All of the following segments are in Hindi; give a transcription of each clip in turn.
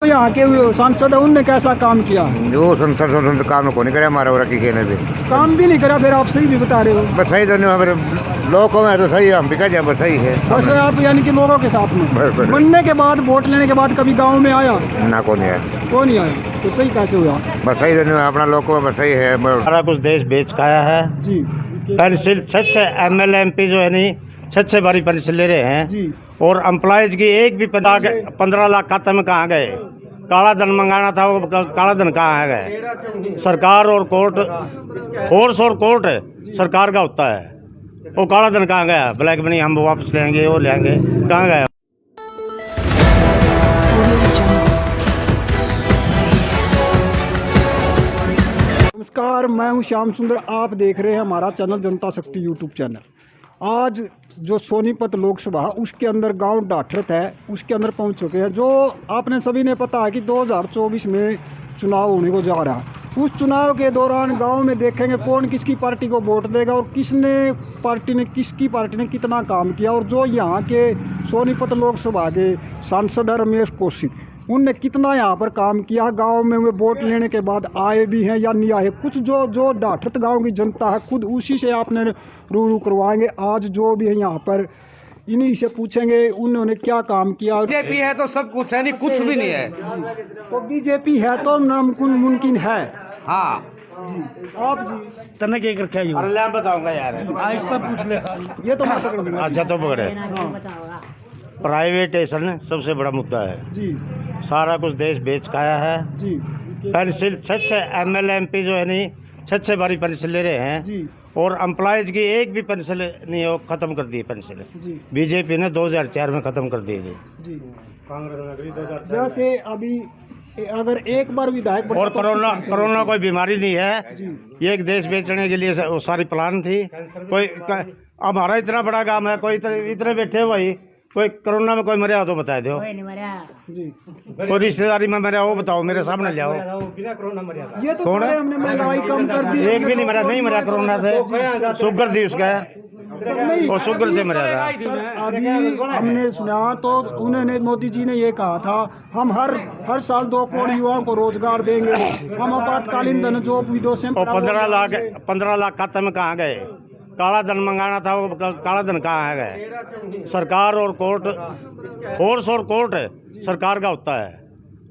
तो यहाँ के सांसद है, उनने कैसा काम किया? जो संसद काम को नहीं करे हमारा और की कहने पे काम भी नहीं करा, फिर आप सही भी बता रहे हो। बस सही तो नहीं फिर लोगों में तो सही है, हम भी कह जाए बस सही है। बस आप यानी कि लोगों के साथ में बस। बनने के बाद, वोट लेने के बाद कभी गांव में आया? ना को नहीं है, वो नहीं आया, तो सही कैसे हुआ? बस सही तो नहीं अपना लोगों में बस सही है। सारा कुछ देश बेच खाया है जी पेंसिल 6 MLA MP जो है नहीं 6 बारी पेंसिल ले रहे हैं जी। और एम्प्लॉयज की एक भी 15 लाख खाता में कहाँ गए? काला धन मंगाना था, वो काला धन कहाँ गए? सरकार और कोर्ट, फोर्स और कोर्ट सरकार का होता है, वो काला धन कहाँ गया? ब्लैक मनी हम वापस लेंगे, वो लेंगे, कहाँ गया? नमस्कार, मैं हूं श्याम सुंदर। आप देख रहे हैं हमारा चैनल जनता शक्ति यूट्यूब चैनल। आज जो सोनीपत लोकसभा उसके अंदर गांव डाठरत है, उसके अंदर पहुंच चुके हैं। जो आपने सभी ने पता है कि 2024 में चुनाव होने को जा रहा है। उस चुनाव के दौरान गांव में देखेंगे कौन किसकी पार्टी को वोट देगा और किसकी पार्टी ने कितना काम किया। और जो यहाँ के सोनीपत लोकसभा के सांसद है रमेश कौशिक, उनने कितना यहाँ पर काम किया। गांव में वे वोट लेने के बाद आए भी हैं या नहीं आए, कुछ जो डाठरत गांव की जनता है खुद उसी से आपने रूबरू करवाएंगे। आज जो भी है यहाँ पर इन्हीं से पूछेंगे उन्होंने क्या काम किया। बीजेपी है तो सब कुछ है, नहीं कुछ भी नहीं है। तो बीजेपी है तो नामुमकिन मुमकिन है। हाँ जी आप जी तने क्या रखा है? अरे मैं बताऊंगा यार, आज पर पूछ ले। ये तो मैं पकड़ दूंगा। अच्छा तो पकड़े। प्राइवेटेशन सबसे बड़ा मुद्दा है जी सारा कुछ देश बेच खाया है जी पेंसिल 6 MLA MP जो है नहीं 6 बारी पेंसिल ले रहे हैं जी और एम्प्लॉयज की एक भी पेंसिल नहीं हो, खत्म कर दी पेंसिल। जी बीजेपी ने 2004 में खत्म कर दी थी। जी जैसे अभी अगर एक बार विधायक और कोरोना कोई बीमारी नहीं है, ये एक देश बेचने के लिए वो सारी प्लान थी। हमारा इतना बड़ा काम है, कोई इतने बैठे हुए, कोई कोरोना में कोई मरा हो तो बता दो, जी कोई रिश्तेदारी में मरा हो बताओ, मेरे सामने ले आओ। ये तो कौन है? हमने महंगाई कम कर दी। एक भी नहीं मरा, नहीं मरा कोरोना से, शुगर थी उसका और शुगर से मरा था। अभी हमने सुना तो उन्होंने, मोदी जी ने ये कहा था हम हर साल 2 करोड़ युवाओं को रोजगार देंगे, हम आपातकालीन धन जो विदों से। और 15 लाख खाता में कहाँ गए? काला धन मंगाना था, वो काला धन कहाँ गए? सरकार और कोर्ट, फोर्स और कोर्ट सरकार का होता है,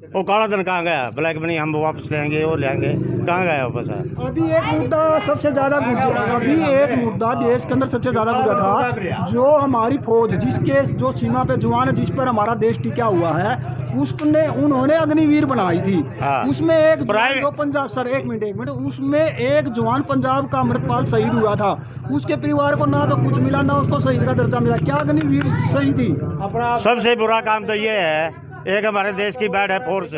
वो काला धन कहाँ गया? ब्लैक मनी हम वापस लेंगे, वो लेंगे, कहाँ गया वापस? अभी एक मुद्दा सबसे ज्यादा देश के अंदर सबसे ज्यादा गुजरा था, जो हमारी फौज जिसके जो सीमा पे जवान है, जिस पर हमारा देश टिका हुआ है, उन्होंने अग्निवीर बनाई थी। उसमें एक जवान जो पंजाब, सर एक मिनट, उसमें एक जवान पंजाब का अमृतपाल शहीद हुआ था। उसके परिवार को ना तो कुछ मिला, ना उसको शहीद का दर्जा मिला। क्या अग्निवीर सही थी? सबसे बुरा काम तो ये है, एक हमारे देश की बैड है फोर्स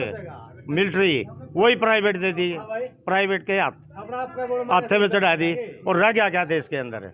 मिलिट्री, वही प्राइवेट दे दी, प्राइवेट के हाथे में चढ़ा दी, और रह गया क्या देश के अंदर?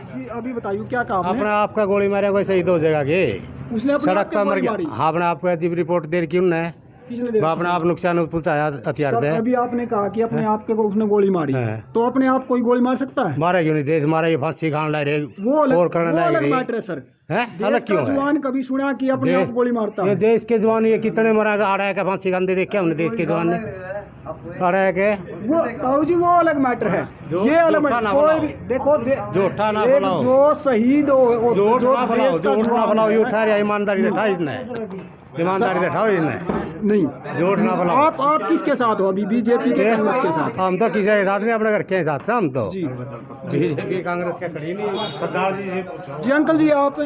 जी अभी बताइए क्या काम है? अपना आपका गोली मारे कोई शहीद हो जाएगा कि उसने अपने सड़क आप पर पे मर गोली गया? मारी। हाँ, अपने आपको अजीब रिपोर्ट दे रखी उन्होंने, किसने दे? अपना आप नुकसान पहुंचाया हथियार सर, से। अभी आपने कहा कि अपने आप के को उसने गोली मारी, हाँ। तो अपने आप कोई गोली मार सकता है? मारे क्यों नहीं? देश मारे, फांसी खान ला रहे, और करने वो लग अलग रही मैटर है सर। है, देश अलग का क्यों है? जवान कभी सुना कि अपने आप गोली मारता ये है? देश के जवान ये कितने मरा आ रहा है क्या? फांसी खान दे देख क्या हमने देश के जवान ने आ रहा है के? वो ताऊ जी वो अलग मैटर है, ये अलग मैटर। कोई भी देखो झूठा ना एक बोलाओ, जो शहीद हो, झूठ जो ना बोलाओ, देश का झूठ ना जवान बोलाओ, है। ये उठा रहा ईमानदारी से, ईमानदारी से उठाओ इन्हें, नहीं झूठ ना बोलाओ। आप किसके साथ हो अभी? बीजेपी के कांग्रेस के साथ? हम तो किसी के साथ नहीं, अपने घर के साथ से हम तो जी बीजेपी कांग्रेस के खड़ी नहीं। सरदार जी से जी अंकल जी आप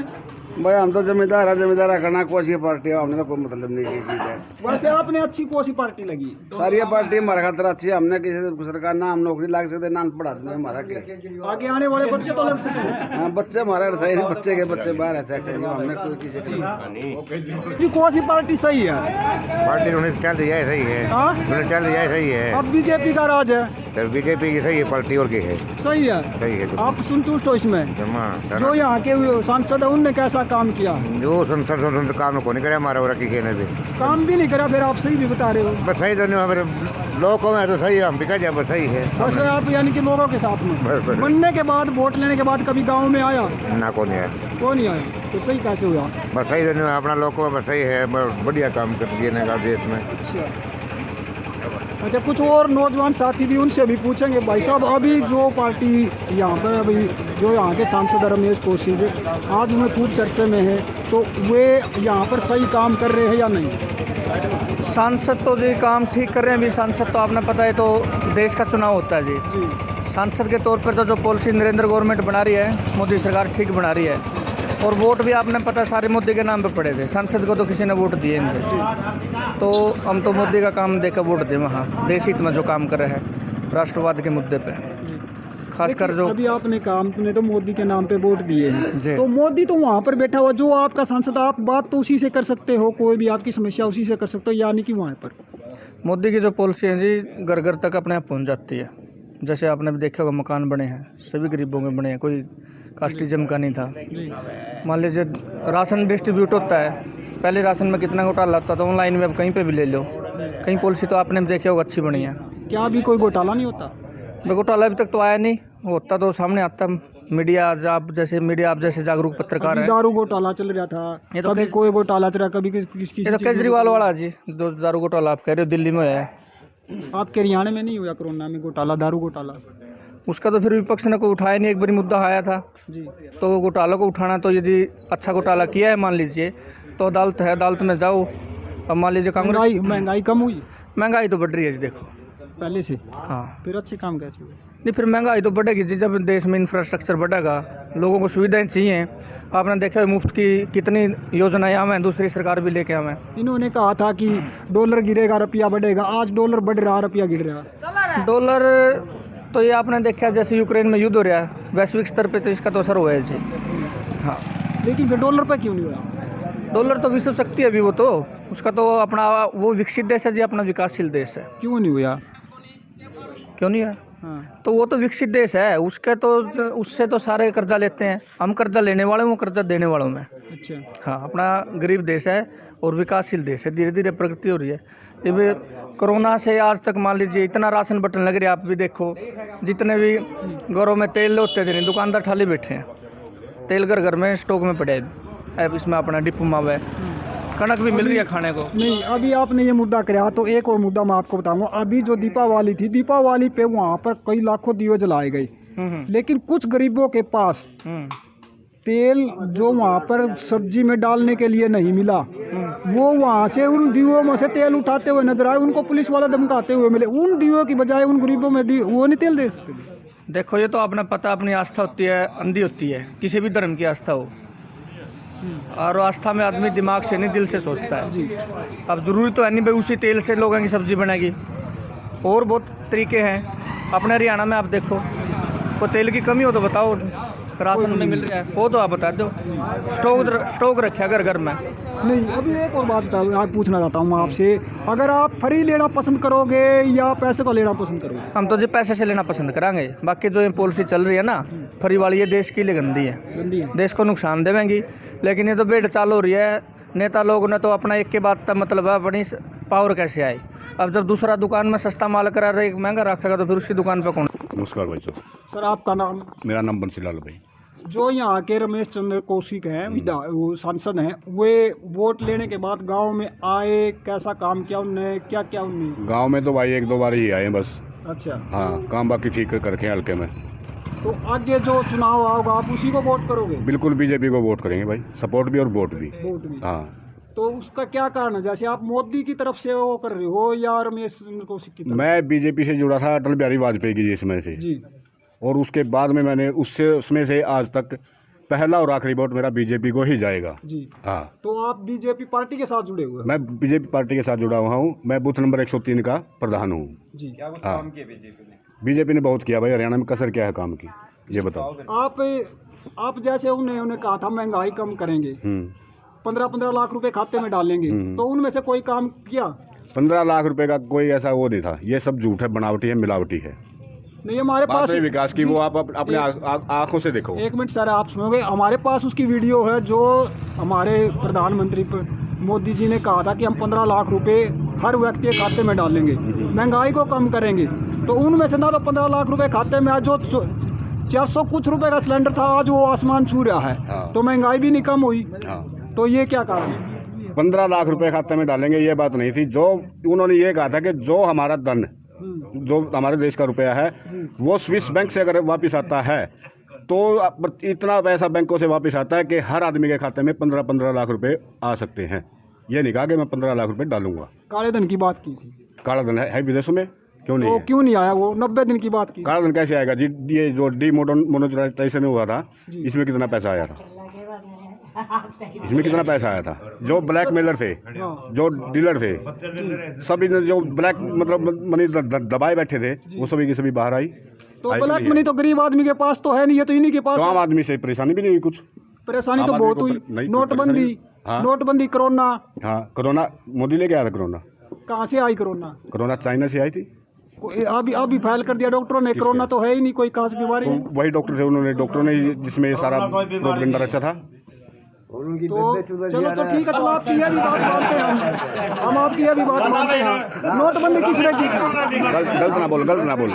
भाई हम तो जमींदार है, जमींदार करना कोई सी पार्टी है, हमने तो कोई मतलब नहीं की चीज है। वैसे आपने अच्छी कौन सी पार्टी लगी? सारी ये पार्टी हमारे खातर अच्छी है। हमने किसी सरकार ना हम नौकरी लाग सकते ना पढ़ा देंगे हमारा क्या। आगे आने वाले बच्चे तो लग सकते हैं। हाँ बच्चे हमारे सही नहीं, बच्चे के बच्चे बाहर है सेट है, हमने कोई किसी जी कौन सी पार्टी सही है? पार्टी उन्हें चल रही है सही है, हाँ? उन्हें चल रही है सही है। अब बीजेपी का राज है, तो बीजेपी की सही है, पार्टी और की है सही है। सही है। आप संतुष्ट हो इसमें? जमा जो यहाँ के सांसद है उनने कैसा काम किया? जो संसद काम को नहीं करे हमारा और की कहने पे काम भी नहीं करा, फिर आप सही भी बता रहे हो। बस सही तो नहीं फिर लोगों में तो सही है, हम भी कह जाए बस सही है। बस आप यानी कि लोगों के साथ में बस। बनने के बाद, वोट लेने के बाद कभी गांव में आया? ना को नहीं है, वो नहीं आया। तो सही कैसे हुआ? बस सही देने अपना लोग को बस सही है, बढ़िया काम कर दिए का देश में। अच्छा, कुछ और नौजवान साथी भी, उनसे भी पूछेंगे। भाई साहब, अभी जो पार्टी यहाँ पर, अभी जो यहाँ के सांसद रमेश कौशिक आज उन्हें खूब चर्चे में है, तो वे यहाँ पर सही काम कर रहे हैं या नहीं? सांसद तो जी काम ठीक कर रहे हैं। अभी सांसद तो आपने पता है, तो देश का चुनाव होता है जी। सांसद के तौर पर तो जो पॉलिसी नरेंद्र गवर्नमेंट बना रही है, मोदी सरकार ठीक बना रही है। और वोट भी आपने पता सारे मोदी के नाम पे पड़े थे। सांसद को तो किसी ने वोट दिए नहीं थे, तो हम तो मोदी का काम देकर वोट दें। वहाँ देश हित में जो काम कर रहे हैं राष्ट्रवाद के मुद्दे पे, खासकर जो अभी आपने काम ने तो मोदी के नाम पे वोट दिए हैं, जी। तो मोदी तो वहाँ पर बैठा हुआ, जो आपका सांसद, आप बात तो उसी से कर सकते हो, कोई भी आपकी समस्या उसी से कर सकते हो, यानी कि वहाँ पर मोदी की जो पॉलिसी है जी, घर घर तक अपने आप पहुँच जाती है। जैसे आपने भी देखा होगा, मकान बने हैं, सभी गरीबों के बने हैं, कोई कास्टिज्म का नहीं था। मान लीजिए राशन डिस्ट्रीब्यूट होता है, पहले राशन में कितना घोटाला होता था, ऑनलाइन में अब कहीं पे भी ले लो। कहीं पॉलिसी तो आपने भी देखा होगा अच्छी बनी है। क्या अभी कोई घोटाला नहीं होता? घोटाला अभी तक तो आया नहीं, होता तो सामने आता। मीडिया आप जैसे जागरूक पत्रकार हैं। दारू घोटाला चल रहा था, ये तो कभी कोई घोटाला चल रहा, कभी किसी ये तो केजरीवाल वाला जी, जो दारू घोटाला आप कह रहे हो दिल्ली में है। आपके हरियाणा में नहीं हुआ कोरोना में घोटाला, दारू घोटाला? उसका तो फिर विपक्ष ने कोई उठाया नहीं। एक बारी मुद्दा आया था जी, तो घोटाला को उठाना, तो यदि अच्छा घोटाला किया है मान लीजिए, तो अदालत है, अदालत में जाओ। अब मान लीजिए कांग्रेस, महंगाई कम हुई? महंगाई तो बढ़ रही है जी, देखो पहले से। हाँ, फिर अच्छे काम कैसे हुए? नहीं फिर महंगाई तो बढ़ेगी जी। जब देश में इंफ्रास्ट्रक्चर बढ़ेगा, लोगों को सुविधाएं चाहिए। आपने देखा है मुफ्त की कितनी योजनाएं आवे हैं, दूसरी सरकार भी लेके आवे। इन्होंने कहा था कि डॉलर गिरेगा रुपया बढ़ेगा, आज डॉलर बढ़ रहा, रुपया गिर रहा। डॉलर तो ये आपने देखा, जैसे यूक्रेन में युद्ध हो रहा है, वैश्विक स्तर पे तो इसका तो असर हुआ है जी। हाँ, लेकिन फिर डॉलर पर क्यों नहीं हुआ? डॉलर तो विश्व शक्ति है अभी, वो तो उसका तो अपना, वो विकसित देश है जी, अपना विकासशील देश है। क्यों नहीं हुआ? क्यों नहीं है? हाँ, तो वो तो विकसित देश है, उसके तो उससे तो सारे कर्जा लेते हैं। हम कर्जा लेने वाले, वो कर्जा देने वालों में। अच्छा। हाँ, अपना गरीब देश है और विकासशील देश है, धीरे धीरे प्रगति हो रही है। ये भी कोरोना से आज तक मान लीजिए इतना राशन बटन लग रहा है। आप भी देखो, जितने भी घरों में तेल होते थे, दुकानदार ठाली बैठे हैं, तेल घर घर में स्टॉक में पड़े है। इसमें अपना डिपो मावा है, कणक भी मिल रही है खाने को। नहीं, अभी आपने ये मुद्दा कराया, तो एक और मुद्दा मैं आपको बताऊंगा। अभी जो दीपावली थी, दीपावली पे वहाँ पर कई लाखों दिए जलाए गए, लेकिन कुछ गरीबों के पास तेल जो वहाँ पर सब्जी में डालने के लिए नहीं मिला, वो वहाँ से उन दीयों में से तेल उठाते हुए नजर आए। उनको पुलिस वाला धमकाते हुए मिले। उन दीयों की बजाय उन गरीबों में दी, वो नहीं तेल दे सकते। देखो, ये तो आपने पता, अपनी आस्था होती है, अंधी होती है, किसी भी धर्म की आस्था हो। और आस्था में आदमी दिमाग से नहीं, दिल से सोचता है। अब जरूरी तो है नहीं भाई उसी तेल से लोगों की सब्जी बनेगी। और बहुत तरीके हैं। अपने हरियाणा में आप देखो, कोई तेल की कमी हो तो बताओ, राशन में मिल रहा है, वो तो आप बता दो। स्टॉक रखा घर घर में। नहीं, अभी एक और बात आप पूछना चाहता हूँ आपसे, अगर आप फ्री लेना पसंद करोगे या पैसे का लेना पसंद करोगे? हम तो जी पैसे से लेना पसंद करेंगे। बाकी जो ये पॉलिसी चल रही है ना फ्री वाली, ये देश के लिए गंदी है, देश को नुकसान देवेंगी। लेकिन ये तो बेड़ चाल हो रही है। नेता लोगों ने तो अपना एक के बाद तक मतलब है, अपनी पावर कैसे आई। अब जब दूसरा दुकान में सस्ता माल करा रहे, महंगा रखेगा, तो फिर उसकी दुकान पर कौन? नमस्कार भाई साहब, सर, आपका नाम? मेरा नाम बंसीलाल भाई। जो यहाँ के रमेश चंद्र कौशिक हैं, वो सांसद हैं, वे वोट लेने के बाद गांव में आए, कैसा काम किया उनने, क्या क्या उनने? गांव में तो भाई 1-2 बार ही आए हैं बस। अच्छा। हाँ, काम बाकी ठीक करके हल्के में। तो आगे जो चुनाव आओगा, आप उसी को वोट करोगे? बिल्कुल बीजेपी को वोट करेंगे भाई, सपोर्ट भी और वोट भी। वोट भी। हाँ, तो उसका क्या कारण है? जैसे आप मोदी की तरफ से वो कर रहे हो या रमेश चंद्र कौशिक की तरफ? मैं बीजेपी से जुड़ा था अटल बिहारी वाजपेयी की जिसमें से जी। और उसके बाद में मैंने उसमें से आज तक पहला और आखिरी वोट मेरा बीजेपी को ही जाएगा जी। हाँ, तो आप बीजेपी पार्टी के साथ जुड़े हुए? मैं बीजेपी पार्टी के साथ जुड़ा हुआ हूँ। मैं बूथ नंबर 103 का प्रधान हूँ जी। हाँ, बीजेपी ने बहुत किया भाई। हरियाणा में कसर क्या है काम की, ये बताओ। आप जैसे उन्होंने कहा था महंगाई कम करेंगे, 15-15 लाख रुपए खाते में डालेंगे, तो उनमें से कोई काम किया? 15 लाख रुपए का कोई ऐसा वो नहीं था। ये सब झूठ है, बनावटी है, मिलावटी है। नहीं, हमारे पास विकास की वो आप अपने आंखों से देखो। एक मिनट सर, आप सुनोगे, हमारे पास उसकी वीडियो है जो हमारे प्रधानमंत्री मोदी जी ने कहा था कि हम 15 लाख रुपए हर व्यक्ति के खाते में डालेंगे, महंगाई को कम करेंगे। तो उनमें से ना तो 15 लाख रुपए खाते में आज जो 400 कुछ रुपए का सिलेंडर था, आज वो आसमान छू रहा है। हाँ। तो महंगाई भी नहीं कम हुई। हाँ। तो ये क्या कारण है? 15 लाख रुपए खाते में डालेंगे, ये बात नहीं थी। जो उन्होंने ये कहा था कि जो हमारा धन, जो हमारे देश का रुपया है, वो स्विस बैंक से अगर वापस आता है तो इतना पैसा बैंकों से वापस आता है कि हर आदमी के खाते में 15-15 लाख रुपए आ सकते हैं। ये नहीं कहा कि मैं 15 लाख रुपए डालूंगा। काले धन की बात की थी, काला धन है विदेशों में, क्यों नहीं तो है? क्यों नहीं आया? वो 90 दिन की बात की। काला धन कैसे आएगा जी? ये जो डिमोनेटाइजेशन हुआ था, इसमें कितना पैसा आया था? इसमें कितना पैसा आया था? जो ब्लैक मेलर थे, जो डीलर थे, सभी ने जो ब्लैक मतलब मनी दबाए बैठे थे, वो सभी की सभी बाहर आई। तो ब्लैक मनी तो गरीब आदमी के पास तो है नहीं, ये तो इन्हीं के पास तो आम है। आदमी से परेशानी भी नहीं हुई कुछ। परेशानी तो आम बहुत आदमी हुई। को नहीं, नोटबंदी, हाँ। नोटबंदी, कोरोना। हाँ, कोरोना मोदी लेके आया था। कोरोना कहाँ से आई कोरोना? कोरोना चाइना से आई थी। अभी फाइल कर दिया डॉक्टरों ने, कोरोना तो है ही नहीं कोई खास बीमारी। तो वही डॉक्टर थे, उन्होंने डॉक्टरों ने जिसमें ये सारा प्रोपेगेंडा रचा था। तो चलो तो ठीक है, चलो आपकी ये भी बात मानते हैं हम आपकी ये भी बात मानते हैं। नोटबंदी किसने की थी? गलत ना बोल, गलत ना बोल।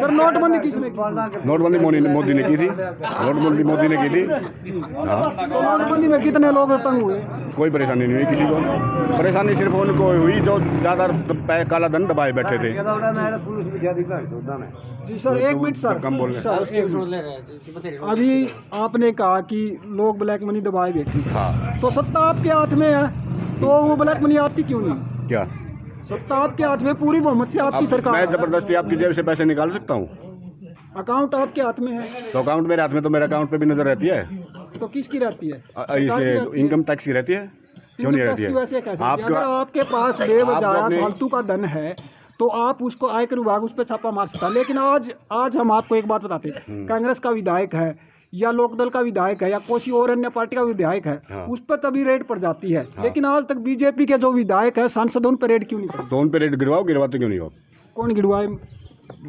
सर नोटबंदी किसने की? नोटबंदी मोदी ने की थी। नोटबंदी मोदी ने की थी। हाँ, तो नोटबंदी में कितने लोग तंग हुए? कोई परेशानी नहीं हुई किसी को। परेशानी सिर्फ उनको हुई जो ज़्यादा काला धन दबाए बैठे थे। जी सर, एक मिनट सर, कम बोल रहे हैं। सर, एक मिनट। अभी आपने कहा कि लोग ब्लैक मनी दबाए बैठे, हाँ, तो सत्ता आपके हाथ में है, तो वो ब्लैक मनी आती क्यों नहीं? क्या सत्ता आपके हाथ में, पूरी बहुमत से आपकी सरकार मैं है। ज़बरदस्ती आपकी जेब से पैसे निकाल सकता हूँ? अकाउंट आपके हाथ में है, तो अकाउंट मेरे हाथ में, तो मेरे अकाउंट पे भी नजर रहती है। तो किसकी रहती है? इसे इनकम टैक्स की रहती है, क्यों नहीं रहती है? वैसे कैसे? अगर आपके पास बेवजह फालतू का धन है तो आप उसको, आयकर विभाग उस पर छापा मार सकता है। लेकिन आज हम आपको एक बात बताते हैं, कांग्रेस का विधायक है या लोकदल का विधायक है या कोई और अन्य पार्टी का विधायक है, उस पर तभी रेड पड़ जाती है। लेकिन आज तक बीजेपी के जो विधायक है, सांसद, उन पर रेड क्यों नहीं पड़ी? तो उन पे रेड गिरवाओ, गिरवाते क्यों नहीं हो? कौन गिरवाए?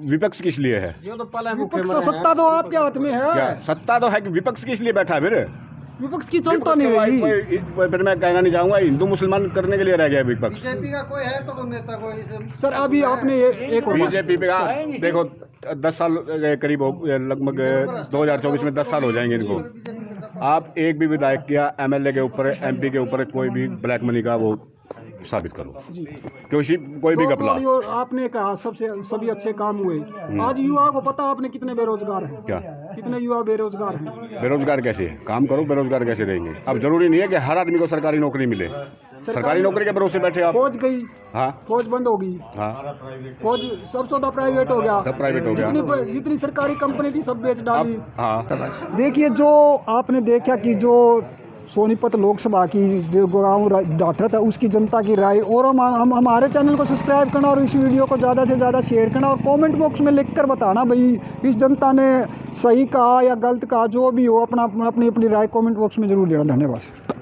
विपक्ष किस लिए है? विपक्ष तो सत्ता तो आपके हाथ में क्या है। सत्ता तो है कि विपक्ष किस लिए बैठा है फिर? विपक्ष की चल तो नहीं रही। फिर मैं कहना नहीं चाहूंगा हिंदू मुसलमान करने के लिए रह गया विपक्ष। सर अभी आपने एक और बात- बीजेपी पे देखो 10 साल करीब लगभग 2024 में 10 साल हो जाएंगे इनको। आप एक भी विधायक या एमएलए के ऊपर, एमपी के ऊपर कोई भी ब्लैक मनी का वो साबित करो, कोई भी घपला। और आपने कहा सभी अच्छे काम हुए। आज युवा को पता आपने कितने बेरोजगार हैं? क्या कितने युवा बेरोजगार हैं? बेरोजगार कैसे है? काम करो, बेरोजगार कैसे रहेंगे? अब जरूरी नहीं है कि हर आदमी को सरकारी नौकरी मिले। सरकारी नौकरी के भरोसे बैठे आप। फौज गई, हाँ, फौज बंद होगी, हाँ, फौज सब सौदा प्राइवेट हो गया, सब प्राइवेट हो गया। जितनी सरकारी कंपनी थी सब बेच डाली। हाँ, देखिए, जो आपने देखा कि जो सोनीपत लोकसभा की जो गाँव डाक्टर था, उसकी जनता की राय। और हम हमारे चैनल को सब्सक्राइब करना और इस वीडियो को ज़्यादा से ज़्यादा शेयर करना और कमेंट बॉक्स में लिखकर बताना भाई इस जनता ने सही कहा या गलत कहा। जो भी हो अपनी अपनी राय कमेंट बॉक्स में ज़रूर देना। धन्यवाद।